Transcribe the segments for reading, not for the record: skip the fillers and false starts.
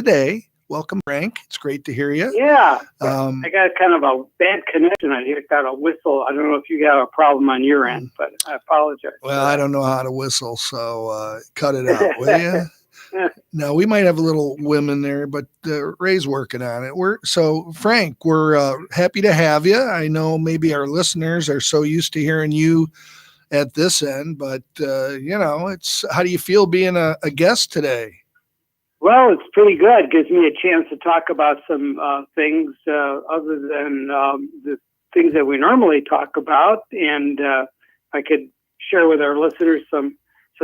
today. Welcome, Frank. It's great to hear you. Yeah, Um, I got kind of a bad connection. I got a whistle. I don't know if you got a problem on your end, but I apologize. well, I don't know how to whistle, so cut it out, will you? No, we might have a little whim in there, but Ray's working on it. Frank, we're happy to have you. I know maybe our listeners are so used to hearing you at this end, but it's how do you feel being a guest today? Well, it's pretty good. Gives me a chance to talk about some things other than the things that we normally talk about, and I could share with our listeners some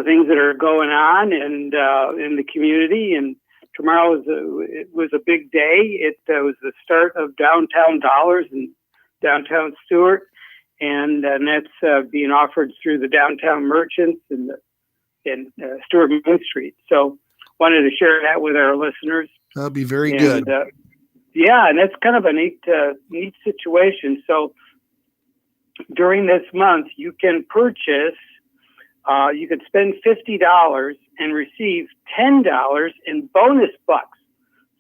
things that are going on and in the community. And tomorrow it was a big day. It was the start of Downtown Dollars in downtown Stewart, and that's being offered through the downtown merchants in Stewart Main Street. So wanted to share that with our listeners. That'll be very good. Yeah, and that's kind of a neat situation. So during this month, you can purchase, you could spend $50 and receive $10 in bonus bucks.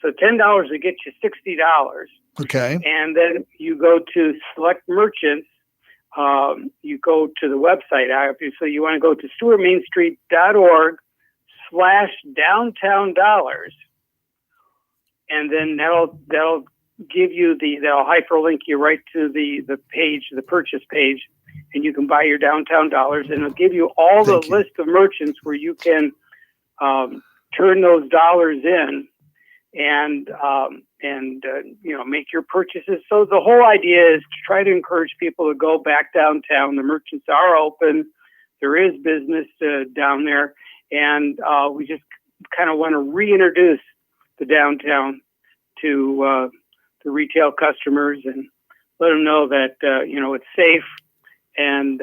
So $10 will get you $60. Okay. And then you go to select merchants. You go to the website. So you want to go to stewartmainstreet.org/downtown dollars, and then that'll give you that'll hyperlink you right to the page, the purchase page, and you can buy your downtown dollars, and it'll give you all the list of merchants where you can turn those dollars in and make your purchases. So the whole idea is to try to encourage people to go back downtown. The merchants are open. There is business down there. And we just kind of want to reintroduce the downtown to the retail customers and let them know that it's safe and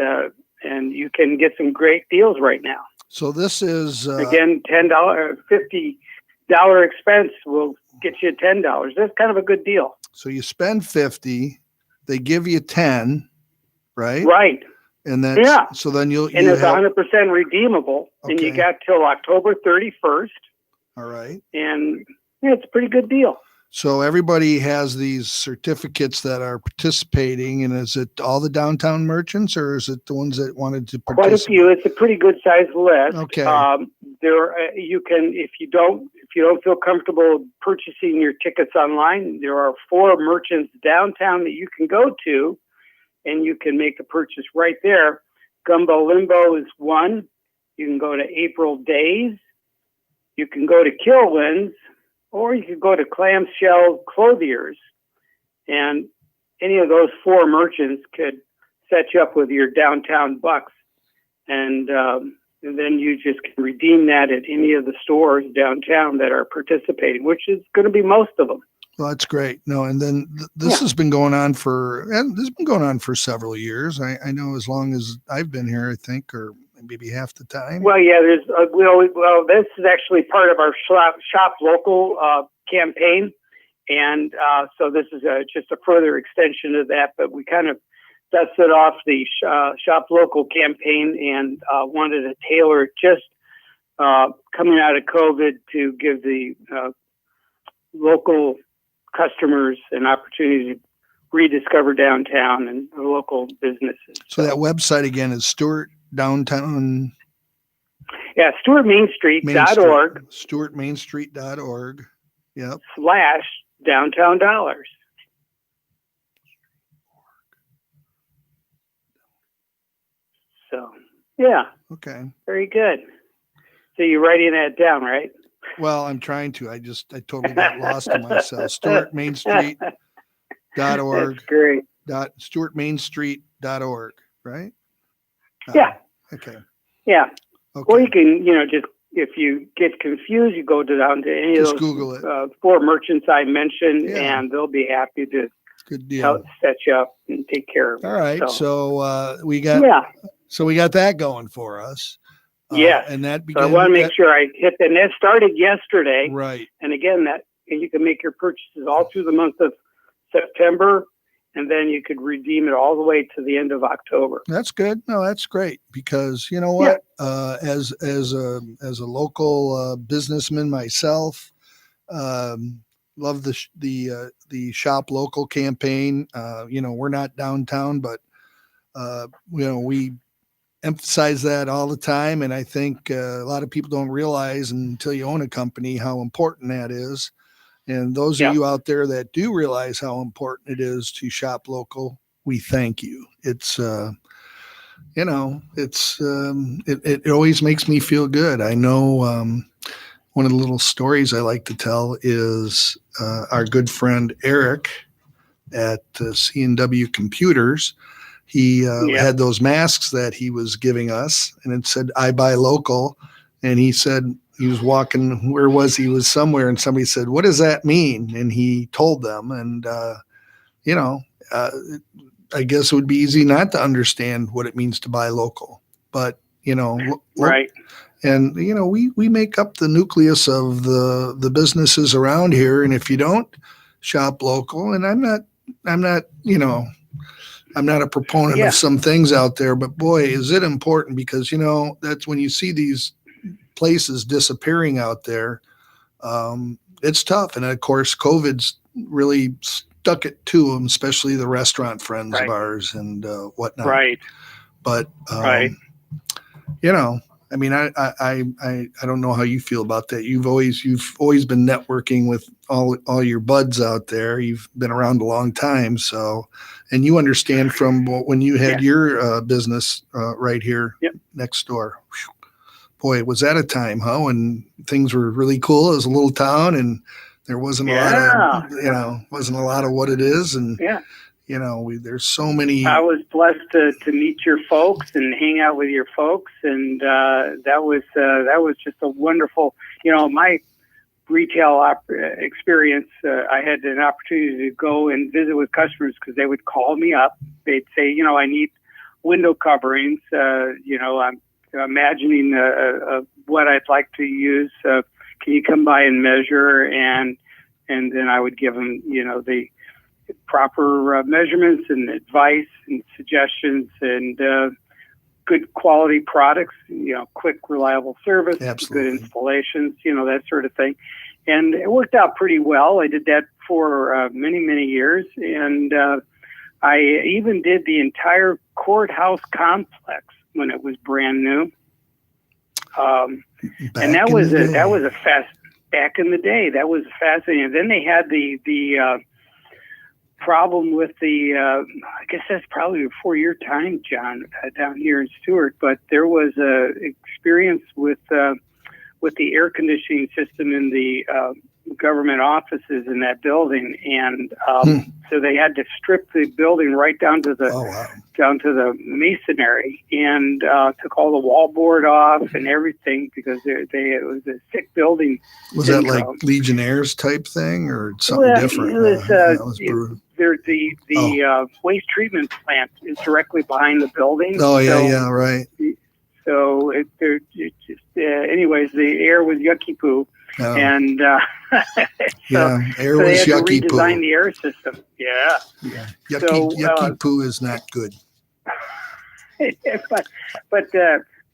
you can get some great deals right now. So this is again $10, $50 expense will get you $10. That's kind of a good deal. So you spend 50, they give you 10, right? Right. And that's so then it's 100% redeemable, and you got till October 31st. All right. And it's a pretty good deal. So everybody has these certificates that are participating, and is it all the downtown merchants, or is it the ones that wanted to participate? Quite a few. It's a pretty good sized list. Okay. You can, if you don't feel comfortable purchasing your tickets online, there are 4 merchants downtown that you can go to, and you can make the purchase right there. Gumbo Limbo is one. You can go to April Days. You can go to Kilwins, or you could go to Clamshell Clothiers. And any of those 4 merchants could set you up with your downtown bucks. And then you just can redeem that at any of the stores downtown that are participating, which is going to be most of them. Well, that's great. No, and then this has been going on for several years. I know as long as I've been here, I think, or maybe half the time. Well, yeah, there's this is actually part of our shop local campaign, and so this is just a further extension of that. But we kind of dusted off the shop local campaign and wanted to tailor it just coming out of COVID to give the local customers an opportunity to rediscover downtown and the local businesses. So that website again is Stewart Downtown. Yeah, StewartMainstreet.org. StewartMainstreet.org. Yep. /downtown dollars. So, yeah. Okay. Very good. So you're writing that down, right? Well, I'm trying to. I totally got lost in myself. StewartMainstreet.org. That's great. StewartMainstreet.org, right? Yeah. Okay. Yeah. Okay. Or you can, just if you get confused, you go down to any of those Google it. 4 merchants I mentioned, and they'll be happy to good deal. help set you up and take care of it. All right. So we got that going for us. Yes. And that so I want to make sure I hit that. And that started yesterday. Right. And again, and you can make your purchases all through the month of September, and then you could redeem it all the way to the end of October. That's good. No, that's great, because you know what? As a local businessman myself, Love the shop local campaign. We're not downtown, but we emphasize that all the time. And I think a lot of people don't realize until you own a company how important that is. And those of you out there that do realize how important it is to shop local, we thank you. It's it always makes me feel good. I know one of the little stories I like to tell is our good friend Eric at C&W Computers. He had those masks that he was giving us, and it said, "I buy local." And he said he was walking, where was he? He was somewhere, and somebody said, "What does that mean?" And he told them, and, I guess it would be easy not to understand what it means to buy local. But, right. And, we make up the nucleus of the businesses around here. And if you don't shop local, and I'm not a proponent of some things out there, but boy, is it important, because, that's when you see these places disappearing out there. It's tough. And of course, COVID's really stuck it to them, especially the restaurant friends of ours and whatnot. Right. But, I mean, I don't know how you feel about that. You've always been networking with all your buds out there. You've been around a long time, so, and you understand from when you had your business right here next door. Whew. Boy, was that a time, huh? When things were really cool. It was a little town, and there wasn't a lot of what it is, and there's so many. I was blessed to meet your folks and hang out with your folks, and that was just a wonderful. My retail experience. I had an opportunity to go and visit with customers because they would call me up. They'd say, I need window coverings. I'm imagining what I'd like to use. Can you come by and measure? And then I would give them, the proper measurements and advice and suggestions and good quality products, quick, reliable service, Absolutely. Good installations, that sort of thing. And it worked out pretty well. I did that for many, many years. And I even did the entire courthouse complex when it was brand new. And that was back in the day. That was fascinating. And then they had the problem with I guess that's probably before your time, John, down here in Stewart. But there was a experience with the air conditioning system in the government offices in that building, and so they had to strip the building right down to the masonry, and took all the wallboard off and everything because it was a sick building. Was that like Legionnaires type thing or something different? It was brutal. The waste treatment plant is directly behind the building. Oh yeah, right. So anyways, the air was yucky poo. Oh. And air was yucky poo. Redesign the air system. Yeah. Yucky poo is not good. but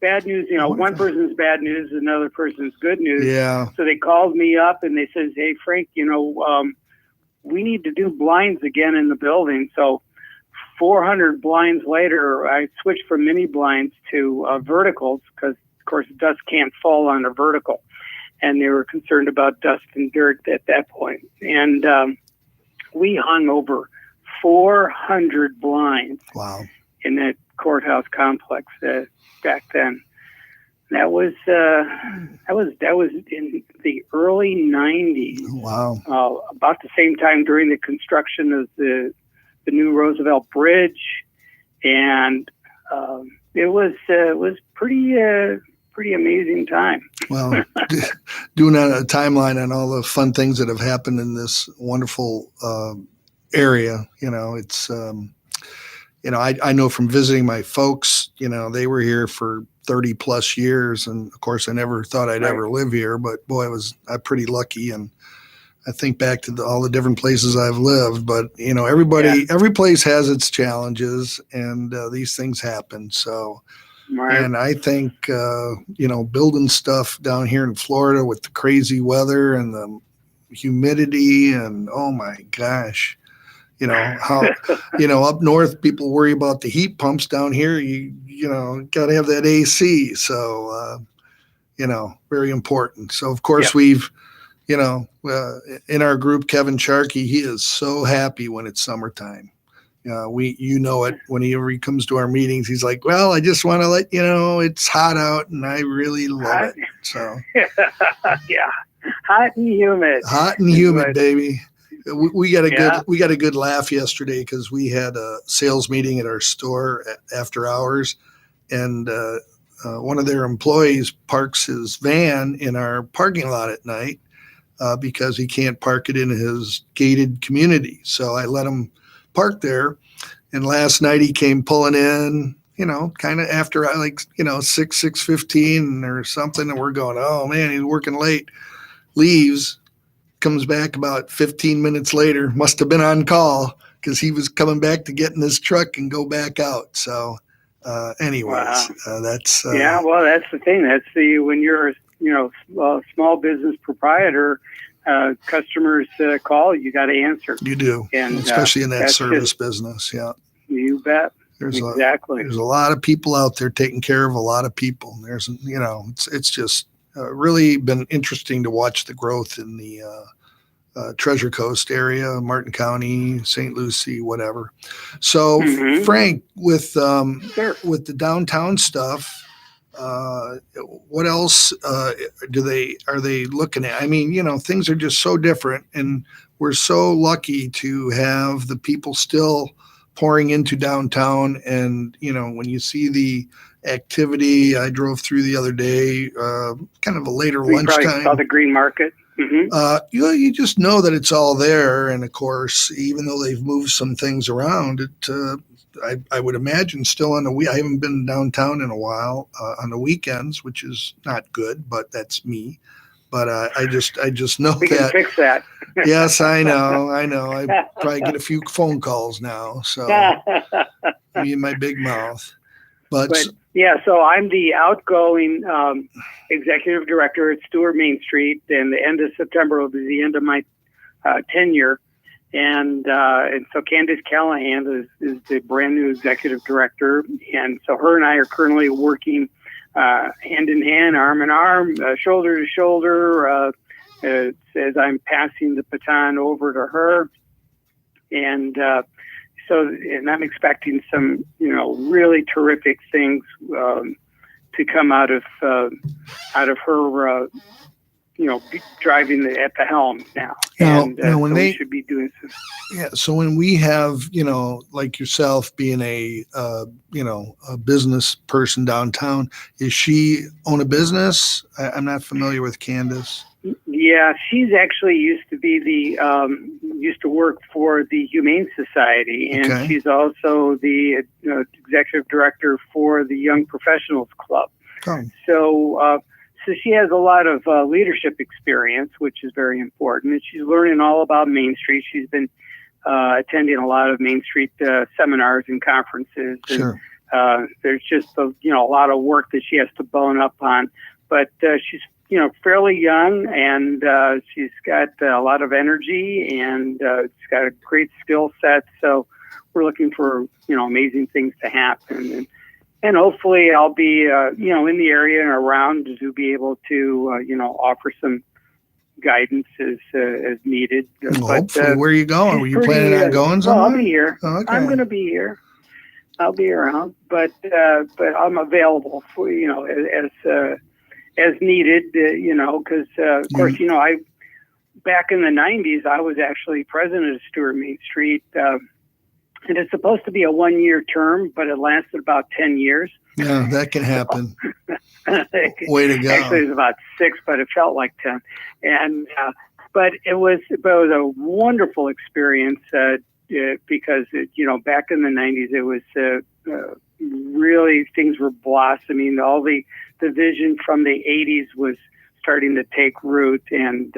bad news. One person's bad news, another person's good news. Yeah. So they called me up and they said, "Hey, Frank, we need to do blinds again in the building." So 400 blinds later, I switched from mini blinds to verticals because, of course, dust can't fall on a vertical. And they were concerned about dust and dirt at that point. And we hung over 400 blinds in that courthouse complex back then. That was in the early 90s. Wow. About the same time during the construction of the new Roosevelt Bridge, and it was pretty amazing time. Well, doing a timeline on all the fun things that have happened in this wonderful area, it's I know from visiting my folks, they were here for 30 plus years, and of course I never thought I'd ever live here, but boy, I'm pretty lucky. And I think back to all the different places I've lived, but every place has its challenges, and these things happen. So, and I think building stuff down here in Florida with the crazy weather and the humidity, and oh my gosh, how up north people worry about the heat pumps. Down here, you got to have that AC. So very important. So of course we've in our group, Kevin Sharkey, he is so happy when it's summertime. It whenever he comes to our meetings, he's like, well, I just want to let you know it's hot out and I really love it. So yeah, hot and humid, baby. We got a good laugh yesterday because we had a sales meeting at our store after hours, and one of their employees parks his van in our parking lot at night because he can't park it in his gated community. So I let him park there. And last night he came pulling in, kind of after 6:15 or something. And we're going, oh man, he's working late. Leaves, comes back about 15 minutes later, must have been on call because he was coming back to get in his truck and go back out. So anyways, wow. That's well, that's the thing. That's when you're a small business proprietor, customers call, you got to answer. You do, and especially in that service business. Yeah, you bet. There's a lot of people out there taking care of a lot of people. There's it's just really been interesting to watch the growth in the Treasure Coast area, Martin County, St. Lucie, whatever. So Frank, with the downtown stuff, what else are they looking at? I mean, things are just so different, and we're so lucky to have the people still pouring into downtown. And when you see the activity, I drove through the other day, kind of a later lunchtime. Probably saw the green market. Mm-hmm. You just know that it's all there, and of course, even though they've moved some things around, I would imagine still on the week. I haven't been downtown in a while on the weekends, which is not good, but that's me. But I just know we can fix that. Yes, I know. I probably get a few phone calls now. So me and my big mouth. But yeah, so I'm the outgoing executive director at Stewart Main Street, and the end of September will be the end of my tenure. And so Candace Callahan is the brand new executive director. And so her and I are currently working hand in hand, arm in arm, shoulder to shoulder, as I'm passing the baton over to her. And and I'm expecting some, really terrific things to come out of her, driving at the helm now. Now when we should be doing some. Yeah. So when we have, like yourself being a business person downtown, is she own a business? I'm not familiar with Candace. Yeah, she's actually used to work for the Humane Society, and she's also the executive director for the Young Professionals Club. Oh. So she has a lot of leadership experience, which is very important, and she's learning all about Main Street. She's been attending a lot of Main Street seminars and conferences. Sure. And there's just a lot of work that she has to bone up on, but she's fairly young, and she's got a lot of energy, and she's got a great skill set. So we're looking for, amazing things to happen. And hopefully I'll be, in the area and around to be able to, offer some guidance as needed. Hopefully, where are you going? Were you planning on going somewhere? Well, I'll be here. Oh, okay. I'm going to be here. I'll be around, but I'm available for, as needed, because of course, I back in the 90s, I was actually president of Stewart Main Street, and it's supposed to be a 1-year term, but it lasted about 10 years. Yeah, that can happen. Way to go. Actually, it was about 6, but it felt like 10. And but it was a wonderful experience because back in the 90s, it was really, things were blossoming. All the vision from the 80s was starting to take root, and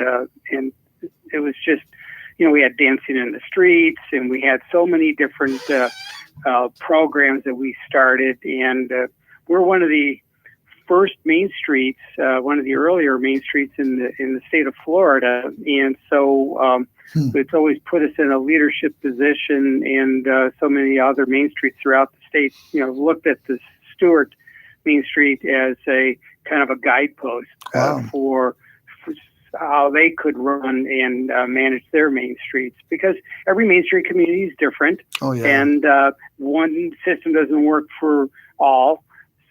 it was just, we had dancing in the streets, and we had so many different programs that we started, and we're one of the first main streets, one of the earlier main streets in the state of Florida, and so it's always put us in a leadership position. And so many other main streets throughout the state, looked at the Stewart Main Street as a kind of a guidepost for how they could run and manage their main streets, because every main street community is different. Oh, yeah. And one system doesn't work for all.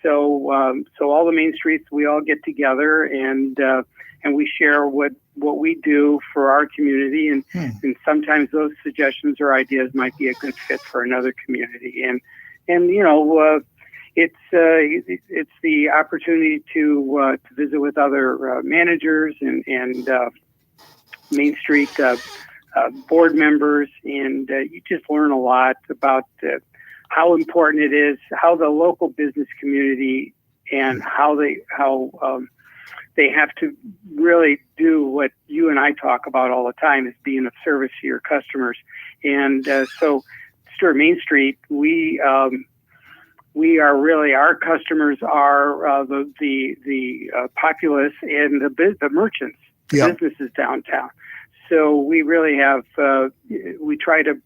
So all the main streets, we all get together and we share what we do for our community, and sometimes those suggestions or ideas might be a good fit for another community. And it's the opportunity to visit with other managers and Main Street board members, and you just learn a lot about how important it is, how the local business community and how they have to really do what you and I talk about all the time, is being of service to your customers. And so Stewart Main Street, we are really, our customers are the populace and the merchants, the businesses downtown. So we really have we try to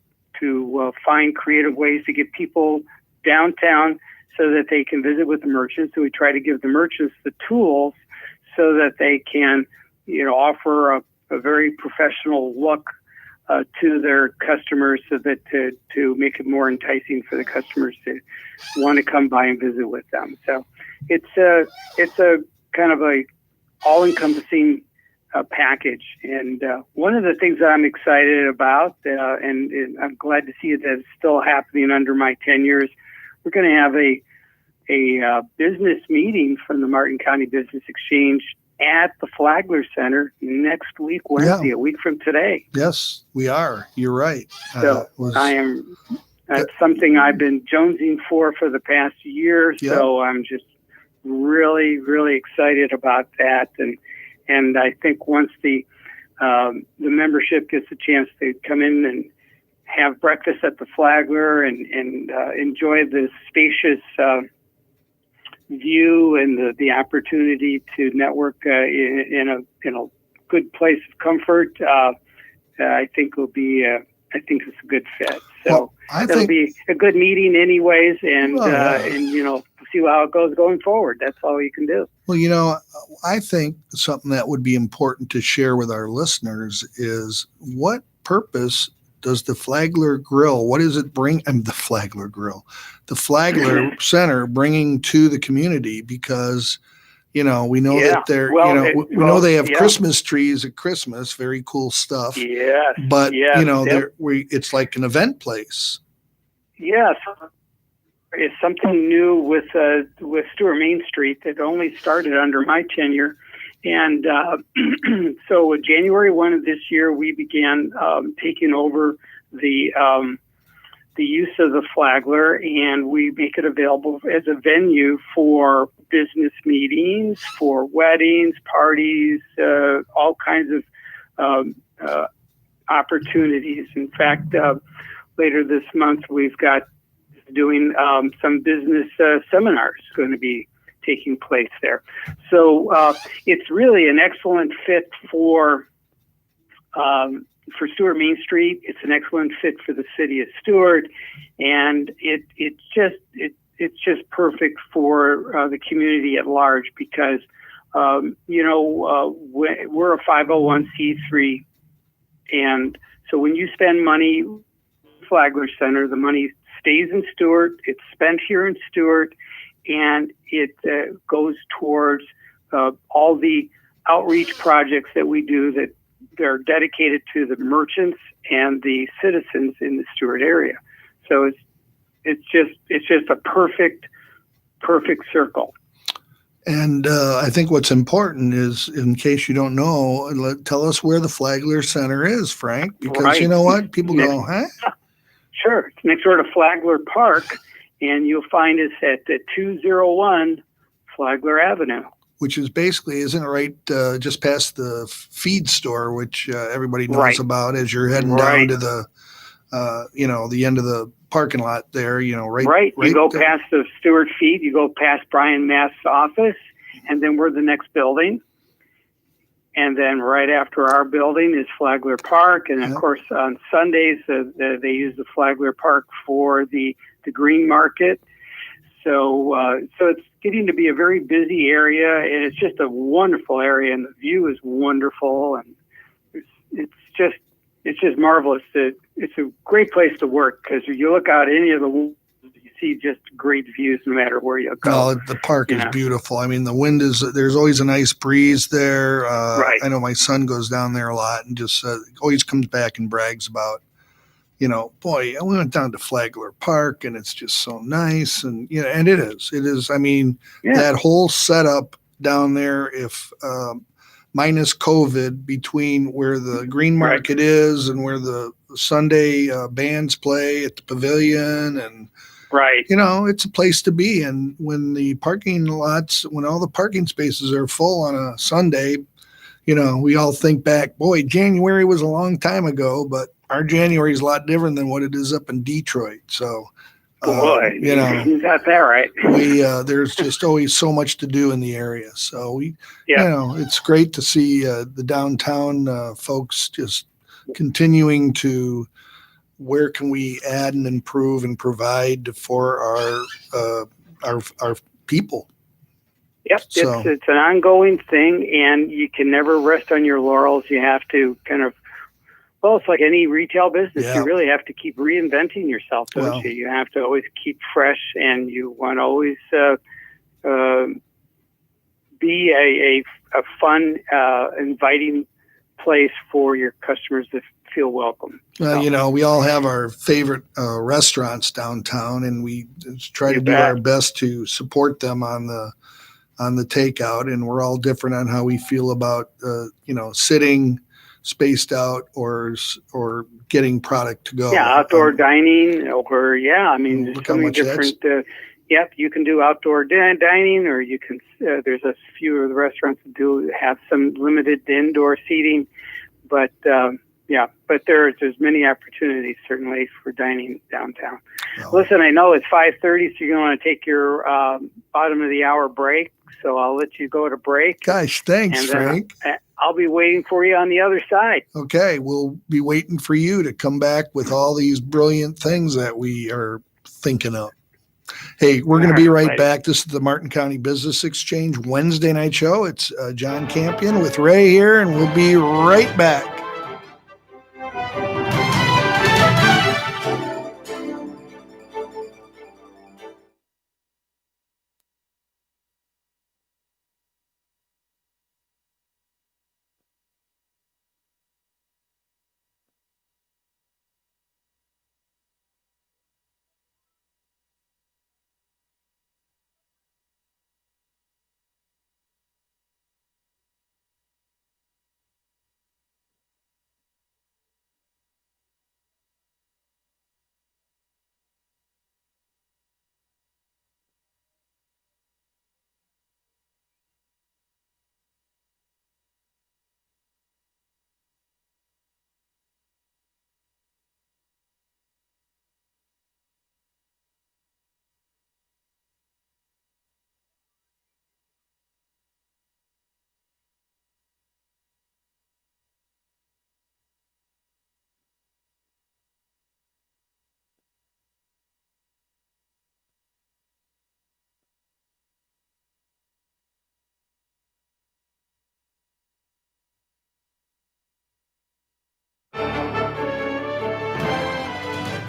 find creative ways to get people downtown so that they can visit with the merchants. So we try to give the merchants the tools so that they can, offer a very professional look to their customers, so that to make it more enticing for the customers to want to come by and visit with them. So it's a kind of a all-encompassing package. And one of the things that I'm excited about, and I'm glad to see that it's still happening under my tenure, is we're going to have a business meeting from the Martin County Business Exchange at the Flagler Center next week, Wednesday, a week from today. Yes, we are. You're right. So that's something I've been jonesing for the past year. Yeah. So I'm just really, really excited about that. And I think once the membership gets a chance to come in and have breakfast at the Flagler and enjoy the spacious view and the opportunity to network in a good place of comfort, I think it'll be it's a good fit. So it'll be a good meeting anyways, and see how it goes going forward. That's all you can do. Well, I think something that would be important to share with our listeners is, what purpose does the Flagler Grill, what does it bring? The Flagler Grill, the Flagler Center bringing to the community? Because, we know that they're, we know they have Christmas trees at Christmas, very cool stuff. Yeah. But, it's like an event place. Yes. It's something new with Stewart Main Street that only started under my tenure. And so January 1 of this year, we began taking over the use of the Flagler, and we make it available as a venue for business meetings, for weddings, parties, all kinds of opportunities. In fact, later this month, we've got doing some business seminars going to be taking place there. So it's really an excellent fit for Stewart Main Street. It's an excellent fit for the city of Stewart, and it's just perfect for the community at large, because we're a 501c3, and so when you spend money at the Flagler Center, the money stays in Stewart. It's spent here in Stewart, and it goes towards all the outreach projects that we do that they're dedicated to the merchants and the citizens in the Stewart area. So it's just a perfect circle. And I think what's important is, in case you don't know, tell us where the Flagler Center is, Frank, because you know what? People go, huh? Sure. It's next door to Flagler Park, and you'll find us at 201 Flagler Avenue. Which is basically, isn't it right just past the feed store, which everybody knows about as you're heading down to the, the end of the parking lot there, right. You go past the Stewart Feed, you go past Brian Math's office, and then we're the next building. And then right after our building is Flagler Park. And of course, on Sundays, they use the Flagler Park for the green market. So it's getting to be a very busy area, and it's just a wonderful area, and the view is wonderful, and it's just marvelous. It's a great place to work because you look out any of the windows, you see just great views no matter where you go. Oh, the park is beautiful. I mean, the wind there's always a nice breeze there. Right. I know my son goes down there a lot and just always comes back and brags about, boy, we went down to Flagler Park and it's just so nice. And, and it is. I mean, that whole setup down there, if minus COVID, between where the green market is and where the Sunday bands play at the pavilion, and it's a place to be. And when all the parking spaces are full on a Sunday, we all think back, boy, January was a long time ago, but our January is a lot different than what it is up in Detroit. So, you got that right. There's just always so much to do in the area. So it's great to see the downtown folks just continuing to, where can we add and improve and provide for our people. Yep, so, it's an ongoing thing, and you can never rest on your laurels. You have to it's like any retail business. You really have to keep reinventing yourself, don't you? You have to always keep fresh, and you want to always be a fun, inviting place for your customers to feel welcome. We all have our favorite restaurants downtown, and we try to do our best to support them on the takeout, and we're all different on how we feel about sitting spaced out or getting product to go. Outdoor dining, or there's so many different. You can do outdoor dining, or you can. There's a few of the restaurants that do have some limited indoor seating, but there's many opportunities certainly for dining downtown. Listen, I know it's 5:30, so you're going to take your bottom of the hour break. So I'll let you go to break. Gosh, thanks, Frank. I'll be waiting for you on the other side. Okay, we'll be waiting for you to come back with all these brilliant things that we are thinking of. Hey, we're going to be right back. This is the Martin County Business Exchange Wednesday night show. It's John Campion with Ray here, and we'll be right back.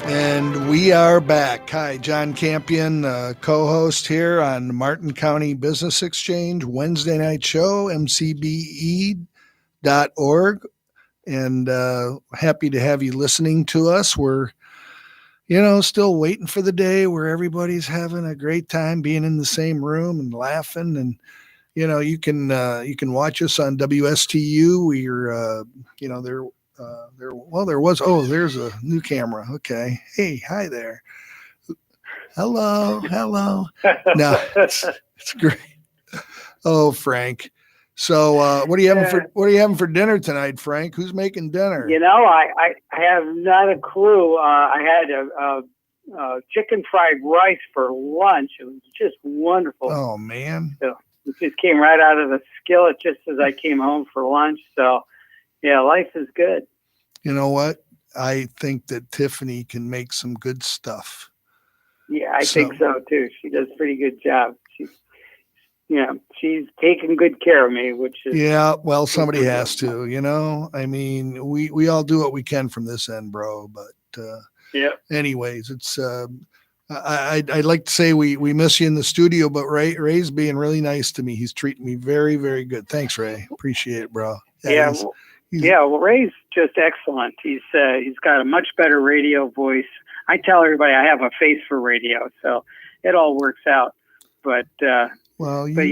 And we are back. Hi, John Campion, co-host here on Martin County Business Exchange Wednesday night show, mcbe.org. And happy to have you listening to us. We're, still waiting for the day where everybody's having a great time being in the same room and laughing. And, you can watch us on WSTU. We're, there's a new camera. Okay. Hey, hi there. Hello. No, it's great. Oh, Frank. So, what are you having for dinner tonight, Frank? Who's making dinner? I have not a clue. I had a chicken fried rice for lunch. It was just wonderful. Oh man. So, It just came right out of the skillet just as I came home for lunch. So, yeah, life is good. You know what? I think that Tiffany can make some good stuff. Yeah, I think so too. She does a pretty good job. She's taking good care of me, which is well, somebody has to, I mean, we all do what we can from this end, bro. But anyways, it's I'd like to say we miss you in the studio, but Ray's being really nice to me. He's treating me very, very good. Thanks, Ray. Appreciate it, bro. Well, Ray's just excellent. He's got a much better radio voice. I tell everybody I have a face for radio, so it all works out. But Ray.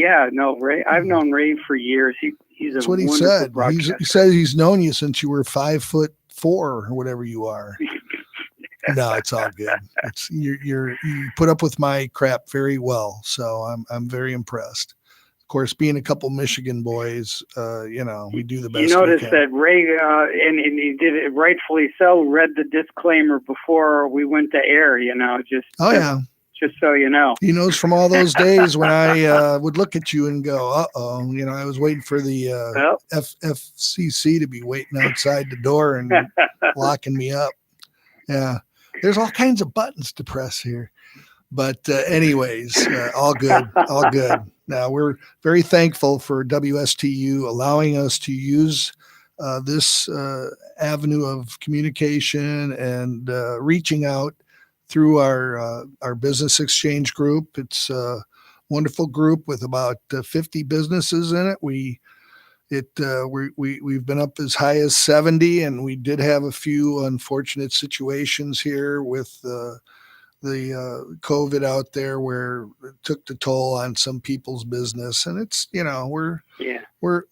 I've known Ray for years. He's that's what he said. He said he's known you since you were 5'4" or whatever you are. No, it's all good. It's you put up with my crap very well, so I'm very impressed. Of course, being a couple Michigan boys, we do the best. You notice that Ray, and he did it rightfully so, read the disclaimer before we went to air. Just so you know. He knows from all those days when I would look at you and go, uh-oh, I was waiting for the FCC to be waiting outside the door and locking me up. Yeah, there's all kinds of buttons to press here. But anyways, all good, all good. Now, we're very thankful for WSTU allowing us to use this avenue of communication and reaching out through our business exchange group. It's a wonderful group with about 50 businesses in it. We've been up as high as 70, and we did have a few unfortunate situations here with the COVID out there where it took the toll on some people's business. And it's, we're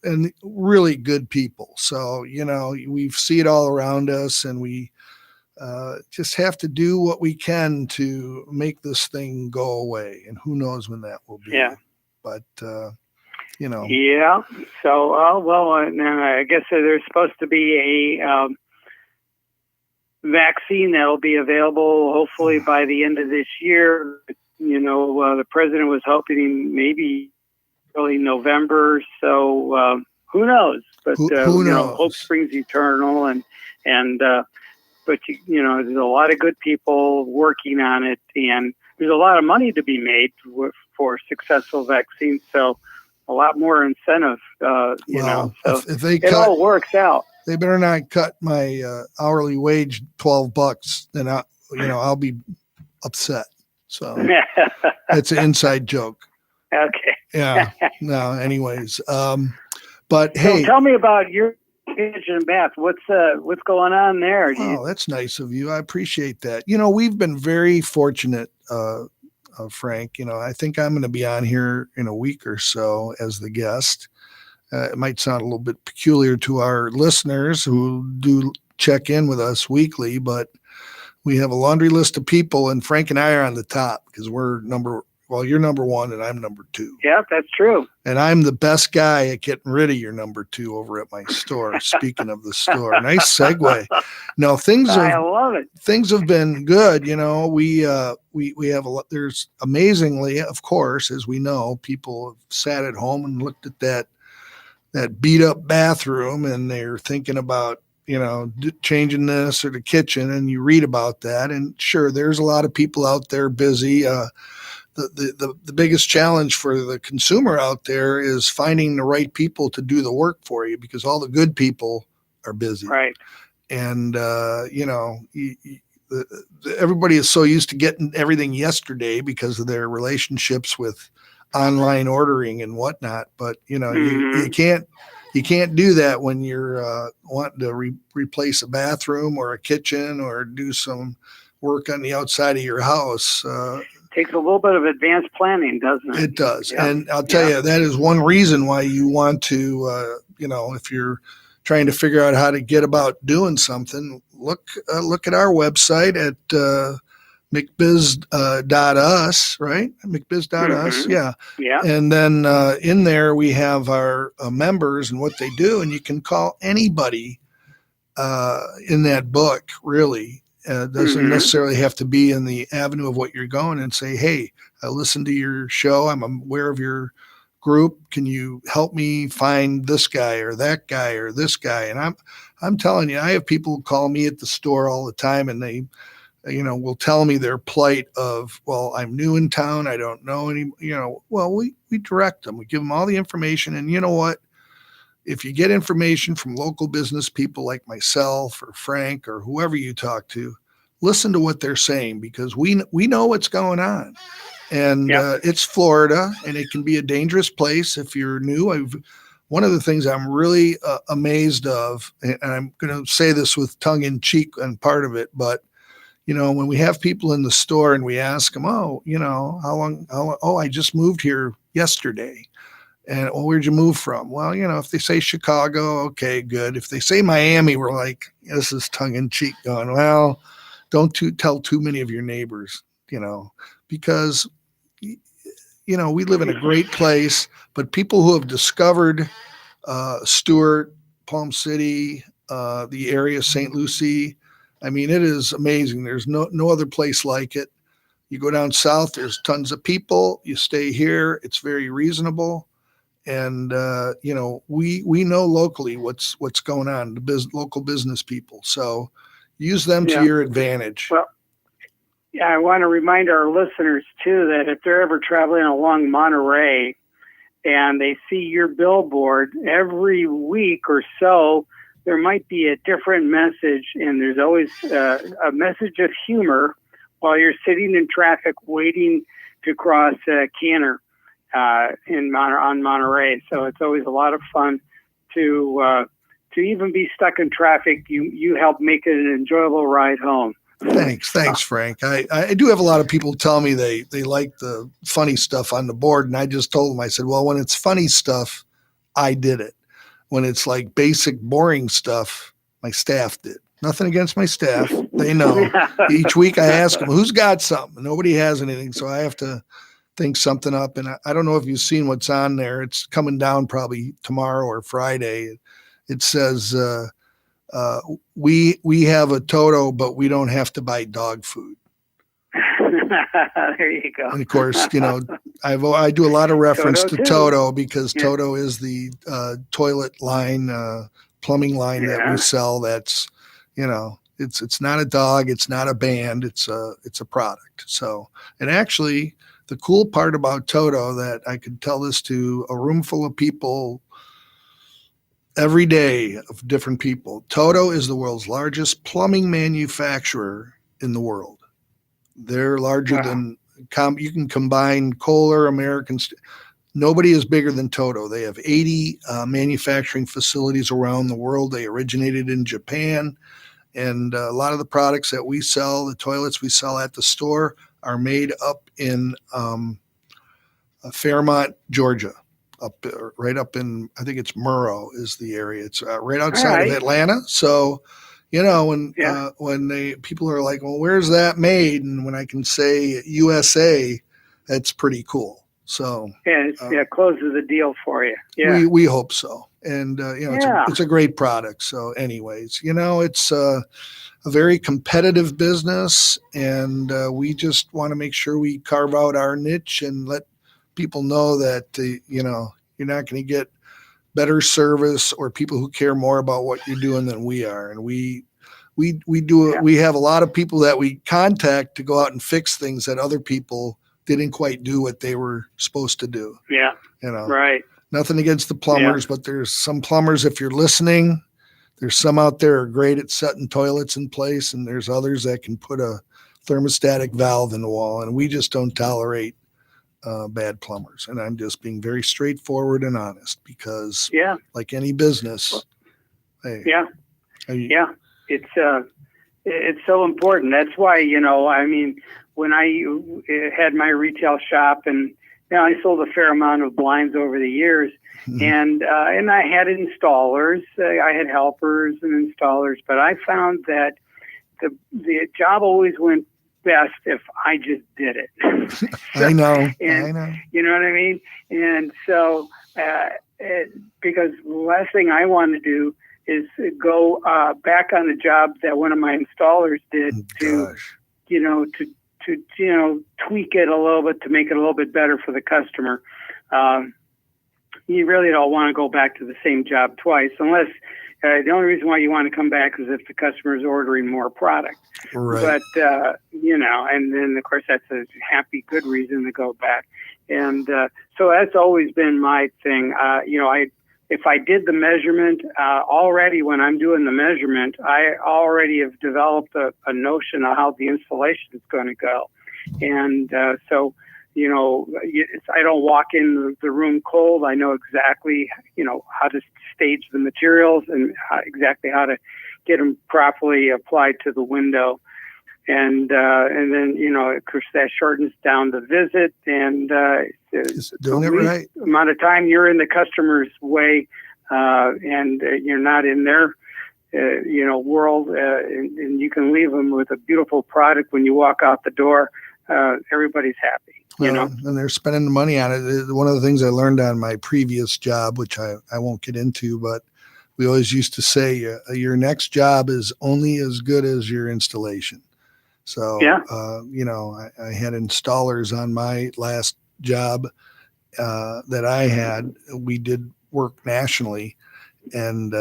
and really good people. So, we see it all around us, and we just have to do what we can to make this thing go away. And who knows when that will be. Yeah. But, Yeah. So, I guess there's supposed to be a vaccine that'll be available hopefully by the end of this year. The president was hoping maybe early November. So who knows? But who knows? Hope springs eternal, but there's a lot of good people working on it, and there's a lot of money to be made for successful vaccines. So a lot more incentive. If they all works out. They better not cut my hourly wage $12. Then I'll be upset. So it's an inside joke. Okay. Yeah. No. Anyways, but hey, tell me about your kitchen and bath. What's going on there? Oh, that's nice of you. I appreciate that. We've been very fortunate, Frank. I think I'm going to be on here in a week or so as the guest. It might sound a little bit peculiar to our listeners who do check in with us weekly, but we have a laundry list of people, and Frank and I are on the top because you're number one and I'm number two. Yeah, that's true. And I'm the best guy at getting rid of your number two over at my store. Speaking of the store, nice segue. No, I love it. Things have been good. We have a lot. There's amazingly, of course, as we know, people have sat at home and looked at that beat up bathroom, and they're thinking about, changing this or the kitchen, and you read about that. And sure, there's a lot of people out there busy. The biggest challenge for the consumer out there is finding the right people to do the work for you, because all the good people are busy. Right. And, everybody is so used to getting everything yesterday because of their relationships with online ordering and whatnot. But, you can't do that when you're wanting to replace a bathroom or a kitchen or do some work on the outside of your house. Takes a little bit of advanced planning, doesn't it? It does. Yeah. And I'll tell you, that is one reason why you want to, if you're trying to figure out how to get about doing something, look at our website at McBiz.us, right? McBiz.us. Mm-hmm. Yeah. Yeah. And then in there we have our members and what they do, and you can call anybody in that book, really. Doesn't necessarily have to be in the avenue of what you're going, and say, hey, I listened to your show. I'm aware of your group. Can you help me find this guy or that guy or this guy? And I'm telling you, I have people call me at the store all the time, and they, will tell me their plight of, well, I'm new in town. I don't know any, well, we direct them. We give them all the information. And you know what? If you get information from local business people like myself or Frank or whoever you talk to, listen to what they're saying, because we know what's going on. And it's Florida, and it can be a dangerous place if you're new. One of the things I'm really amazed of, and I'm going to say this with tongue in cheek on part of it, but when we have people in the store and we ask them, how long, oh, I just moved here yesterday. And, well, where'd you move from? Well, if they say Chicago, okay, good. If they say Miami, we're like, this is tongue in cheek, going, well, don't tell too many of your neighbors, because, we live in a great place, but people who have discovered Stewart, Palm City, the area of St. Lucie, I mean, it is amazing. There's no other place like it. You go down south, there's tons of people. You stay here, it's very reasonable. And we know locally what's going on, the local business people. So use them to your advantage. Well, yeah, I want to remind our listeners too that if they're ever traveling along Monterey and they see your billboard every week or so, there might be a different message, and there's always a message of humor while you're sitting in traffic waiting to cross Canner. On Monterey, so it's always a lot of fun to even be stuck in traffic. You help make it an enjoyable ride home. Thanks, Frank. I do have a lot of people tell me they like the funny stuff on the board, and I just told them, I said, well, when it's funny stuff, I did it. When it's like basic, boring stuff, my staff did. Nothing against my staff. They know. Each week I ask them, who's got something? Nobody has anything, so I have to think something up. And I don't know if you've seen what's on there. It's coming down probably tomorrow or Friday. It says, we have a Toto, but we don't have to buy dog food. There you go. And of course, I do a lot of reference to Toto because Toto is the toilet line, plumbing line that we sell. That's, it's not a dog. It's not a band. It's a product. So, and actually, the cool part about Toto, that I could tell this to a room full of people every day, of different people. Toto is the world's largest plumbing manufacturer in the world. They're larger than, you can combine Kohler, Americans. Nobody is bigger than Toto. They have 80 manufacturing facilities around the world. They originated in Japan. And a lot of the products that we sell, the toilets we sell at the store, are made up in Fairmont, Georgia, right up in, I think it's Murrow is the area. It's right outside of Atlanta. So, when people are like, well, where's that made? And when I can say USA, that's pretty cool. So it closes the deal for you. Yeah, we hope so. And it's a great product. So, anyways, it's a very competitive business, and we just want to make sure we carve out our niche and let people know that you're not going to get better service or people who care more about what you're doing than we are. And we do it. We have a lot of people that we contact to go out and fix things that other people didn't quite do what they were supposed to do. Yeah. Right. Nothing against the plumbers, but there's some plumbers, if you're listening, there's some out there are great at setting toilets in place, and there's others that can put a thermostatic valve in the wall, and we just don't tolerate bad plumbers. And I'm just being very straightforward and honest, because like any business, it's so important. That's why, when I had my retail shop, and I sold a fair amount of blinds over the years, and I had installers, I had helpers and installers, but I found that the job always went best if I just did it. I know. You know what I mean? And so, because the last thing I want to do is go back on the job that one of my installers did to tweak it a little bit to make it a little bit better for the customer. you really don't want to go back to the same job twice, unless the only reason why you want to come back is if the customer is ordering more product. Right. But and then of course that's a happy, good reason to go back. And so that's always been my thing. If I did the measurement already, when I'm doing the measurement, I already have developed a notion of how the installation is going to go. And I don't walk in the room cold. I know exactly, how to stage the materials and exactly how to get them properly applied to the window. And then, of course, that shortens down the visit and Just doing it right. amount of time you're in the customer's way and you're not in their world, and you can leave them with a beautiful product when you walk out the door. Everybody's happy. And they're spending the money on it. One of the things I learned on my previous job, which I won't get into, but we always used to say your next job is only as good as your installation. So, Yeah. I had installers on my last job that I had. We did work nationally. And,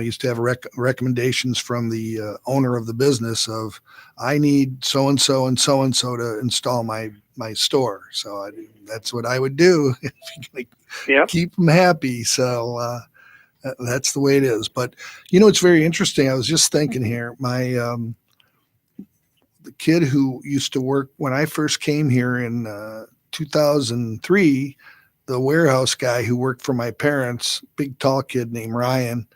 used to have recommendations from the owner of the business of, I need so-and-so and so-and-so to install my store. So that's what I would do. Yep. Keep them happy. So that's the way it is. But, it's very interesting. I was just thinking here, the kid who used to work when I first came here in 2003, the warehouse guy who worked for my parents, big tall kid named Ryan,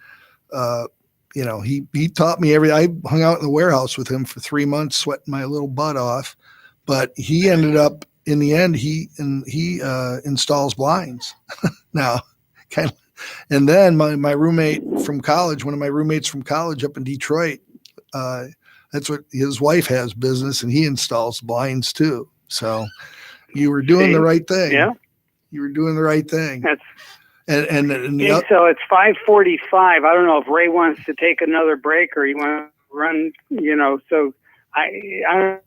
he taught me I hung out in the warehouse with him for 3 months, sweating my little butt off. But he ended up in the end, he installs blinds now, kind of. And then my roommate from college, one of my roommates from college up in Detroit, that's what his wife has business, and he installs blinds too. So you were doing the right thing. Yeah. You were doing the right thing. That's and so it's 5:45. I don't know if Ray wants to take another break or you want to run. So I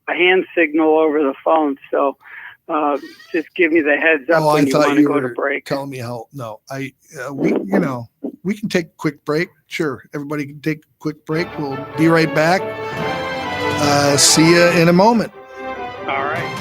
a hand signal over the phone. So just give me the heads up when you want to go to break. Telling me how? No, we can take a quick break. Sure, everybody can take a quick break. We'll be right back. See you in a moment. All right.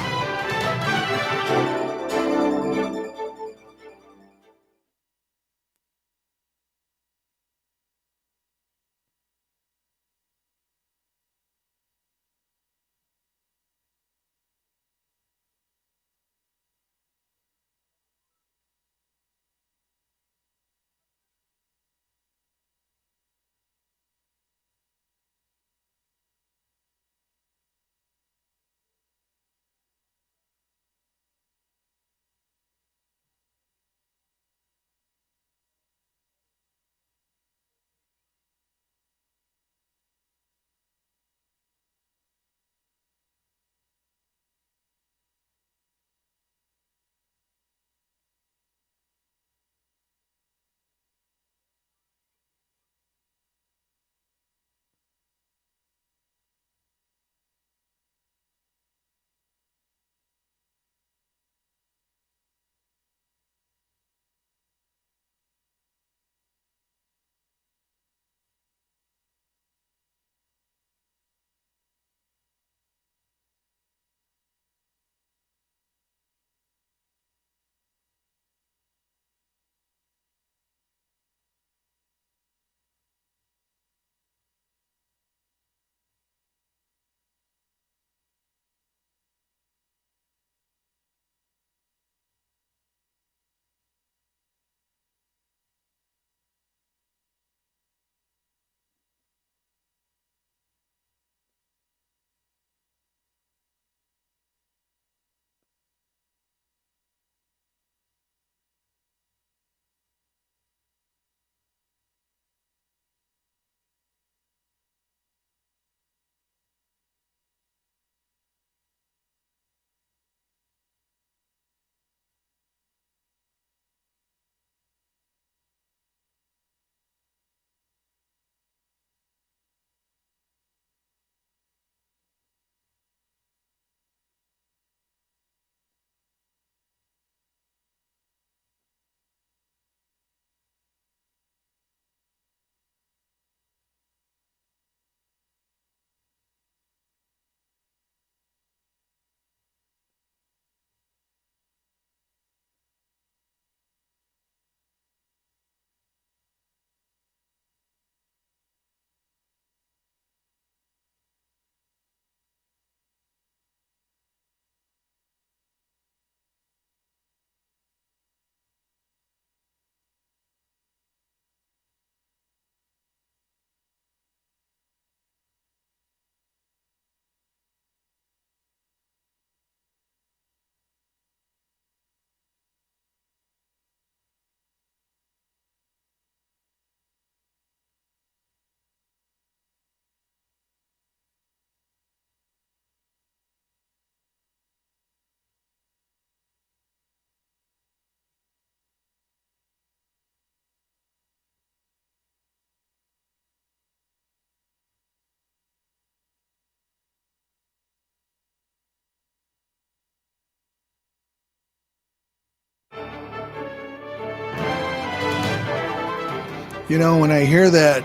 When I hear that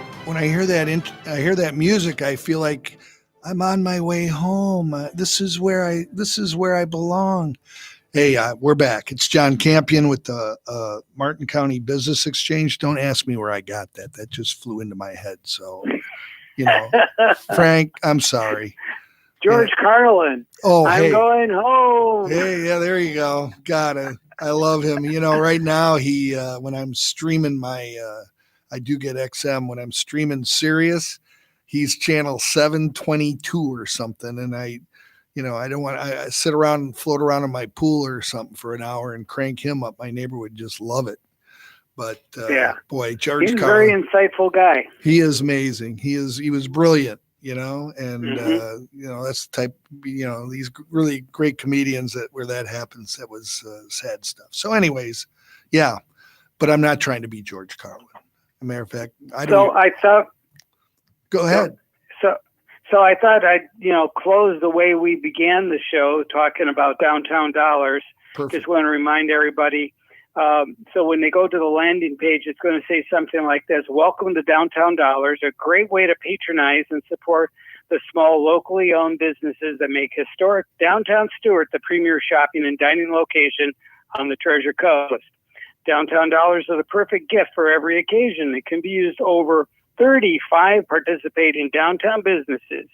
music, I feel like I'm on my way home. This is where I belong. Hey, we're back. It's John Campion with the Martin County Business Exchange. Don't ask me where I got that. That just flew into my head. So, Frank, I'm sorry. George Carlin. Oh, I'm going home. Hey, yeah, there you go. Got it. I love him. Right now he when I'm streaming I do get XM when I'm streaming Sirius, he's channel 722 or something, and I don't want I sit around and float around in my pool or something for an hour and crank him up. My neighbor would just love it. But boy, George he's a Carlin, very insightful guy. He is amazing. He was brilliant. And that's the type, these really great comedians where that happens, that was sad stuff. So anyways, yeah, but I'm not trying to be George Carlin. As a matter of fact, go ahead. So I thought I'd, close the way we began the show talking about downtown dollars. Perfect. Just want to remind everybody. So when they go to the landing page, it's going to say something like this: "Welcome to Downtown Dollars, a great way to patronize and support the small locally owned businesses that make historic downtown Stuart the premier shopping and dining location on the Treasure Coast. Downtown Dollars are the perfect gift for every occasion. It can be used over 35 participating downtown businesses.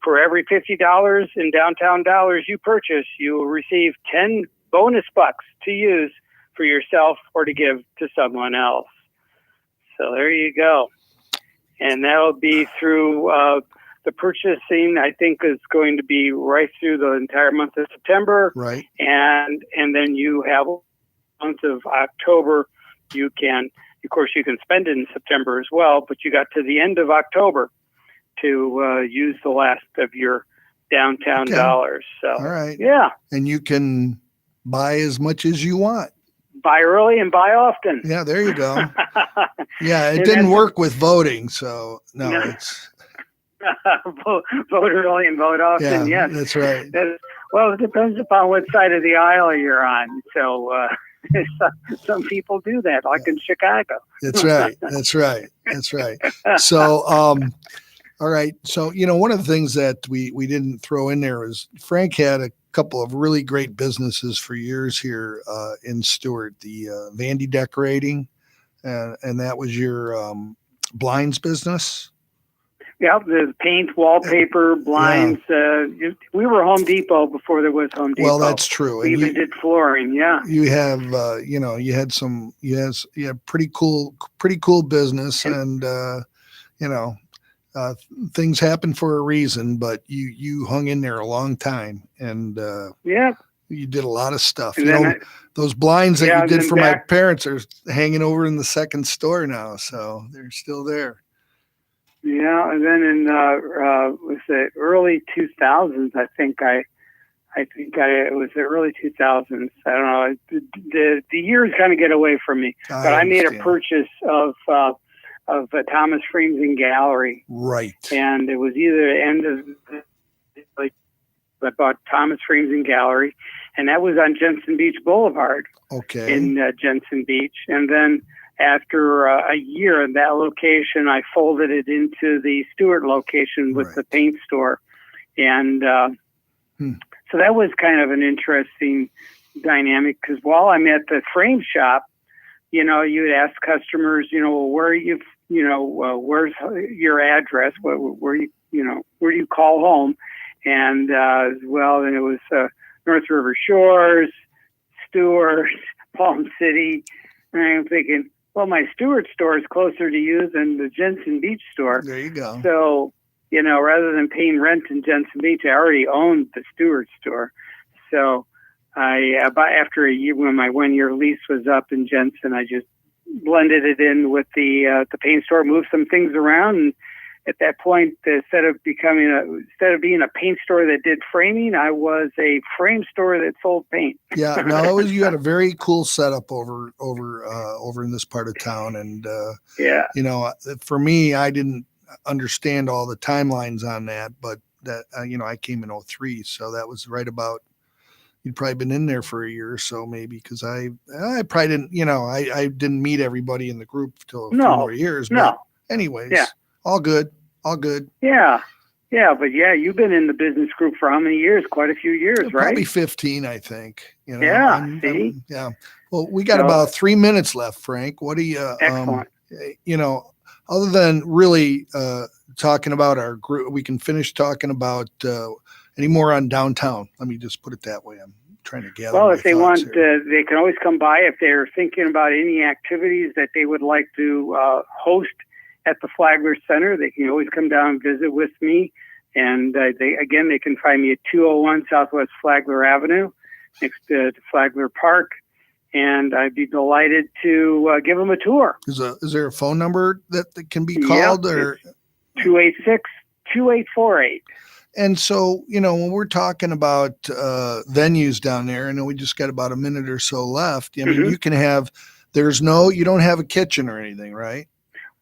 For every $50 in Downtown Dollars you purchase, you will receive 10 bonus bucks to use for yourself or to give to someone else." So there you go. And that'll be through the purchasing, I think, is going to be right through the entire month of September. Right. And then you have a month of October. You can spend it in September as well, but you got to the end of October to use the last of your downtown dollars. So, all right. Yeah. And you can buy as much as you want. Buy early and buy often. Yeah, there you go. Yeah, it didn't work with voting, so it's vote early and vote often. Yeah, yes, that's right. Well, it depends upon what side of the aisle you're on. So some people do that, like in Chicago. That's right. So, all right. So, one of the things that we didn't throw in there is Frank had a couple of really great businesses for years here in Stuart, the Vandy Decorating, and that was your blinds business. Yeah, the paint, wallpaper, blinds. Yeah. We were Home Depot before there was Home Depot. Well, that's true. We even did flooring. Yeah. You have, you had pretty cool business, and things happen for a reason, but you hung in there a long time, and you did a lot of stuff. Those blinds that you did for my parents are hanging over in the second store now, so they're still there. Yeah, and then in was the early 2000s, I think it was the early 2000s. I don't know. The years kind of get away from me, but I made a purchase of Thomas Friesen Gallery. Right. And it was either the end of I bought Thomas Friesen Gallery, and that was on Jensen Beach Boulevard. Okay. In Jensen Beach, and then after a year in that location, I folded it into the Stuart location with the paint store. And so that was kind of an interesting dynamic, because while I'm at the frame shop, you'd ask customers, where are you, where's your address? Where do you call home? And then it was North River Shores, Stuart, Palm City. And I'm thinking, well, my Stuart store is closer to you than the Jensen Beach store. There you go. So, rather than paying rent in Jensen Beach, I already owned the Stuart store. So after a year, when my 1-year lease was up in Jensen, I just blended it in with the paint store, moved some things around, and at that point, instead of being a paint store that did framing, I was a frame store that sold paint. Yeah, no, you had a very cool setup over in this part of town, and for me, I didn't understand all the timelines on that, but that I came in 2003, so that was right about you'd probably been in there for a year or so, maybe, because I probably didn't, I didn't meet everybody in the group till a few No, more years. But no, anyways, yeah, all good, all good. yeah, but you've been in the business group for how many years? Quite a few years, right? Probably 15, I think. Yeah, see? Yeah. Well, we got So, about 3 minutes left, Frank. What do you, excellent. other than really talking about our group, we can finish talking about any more on downtown. Let me just put it that way. I'm trying to gather. Well, my if they thoughts want, here. they can always come by if they're thinking about any activities that they would like to host at the Flagler Center. They can always come down and visit with me. And they can find me at 201 Southwest Flagler Avenue, next to Flagler Park. And I'd be delighted to give them a tour. Is there a phone number that can be called? Or 286-2848. And so, when we're talking about venues down there, I know we just got about a minute or so left. I mean, you can have, you don't have a kitchen or anything, right?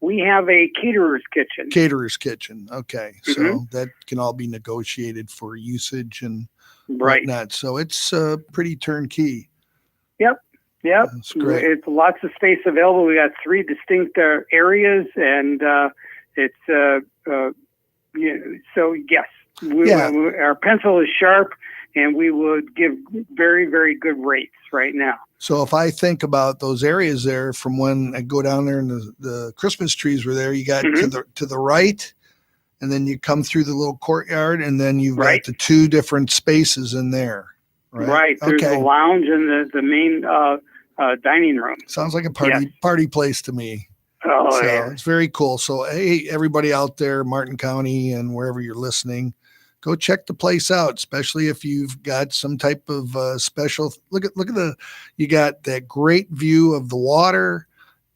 We have a caterer's kitchen. Caterer's kitchen. Okay. So that can all be negotiated for usage and whatnot. So it's pretty turnkey. Yep. That's great. It's lots of space available. We got 3 distinct areas, and it's so yes, our pencil is sharp, and we would give very, very good rates right now. So if I think about those areas there, from when I go down there and the Christmas trees were there, you got to the right, and then you come through the little courtyard, and then you've got the 2 different spaces in there. Right. There's the lounge and the main dining room. Sounds like a party place to me. Oh, so yeah. It's very cool. So, hey, everybody out there, Martin County and wherever you're listening, go check the place out, especially if you've got some type of special. Look at you got that great view of the water,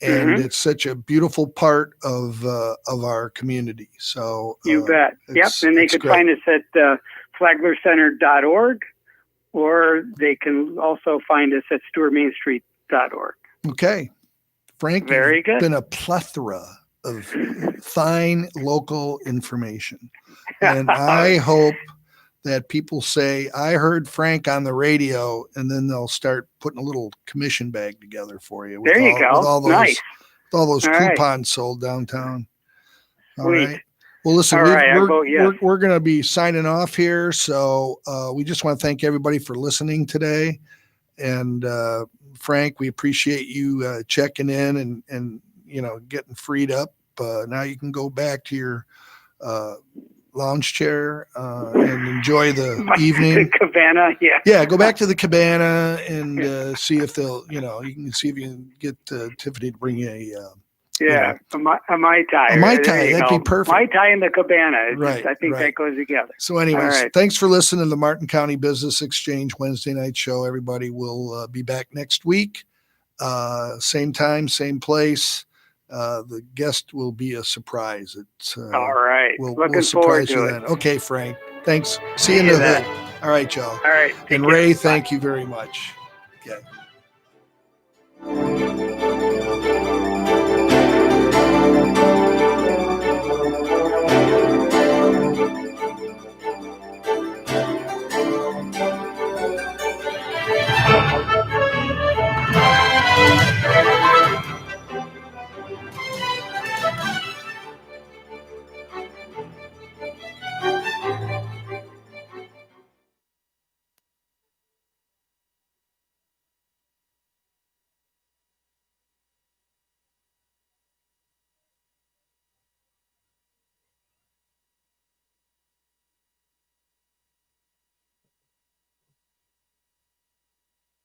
and it's such a beautiful part of our community. So you bet. Yep. And they could find us at flaglercenter.org, or they can also find us at stewartmainstreet.org. Okay. Frank, very good. Been a plethora of fine local information. And I hope that people say, I heard Frank on the radio, and then they'll start putting a little commission bag together for you. There you go. With all those, nice. With all those coupons sold downtown. All Sweet. right. Well, listen, we're going to be signing off here. So we just want to thank everybody for listening today. And Frank, we appreciate you checking in and getting freed up. Now you can go back to your lounge chair and enjoy the evening. The cabana, yeah. Go back to the cabana and see if they'll, you can see if you can get Tiffany to bring you a Mai Tai. A Mai Tai, that'd be perfect. Mai Tai in the cabana. Right. I think that goes together. So anyways, thanks for listening to the Martin County Business Exchange Wednesday night show. Everybody will be back next week. Same time, same place. The guest will be a surprise. It's all right. We'll surprise you then. Okay, Frank. Thanks. See you in the hood. All right, y'all. All right. And Ray, thank you very much. Okay.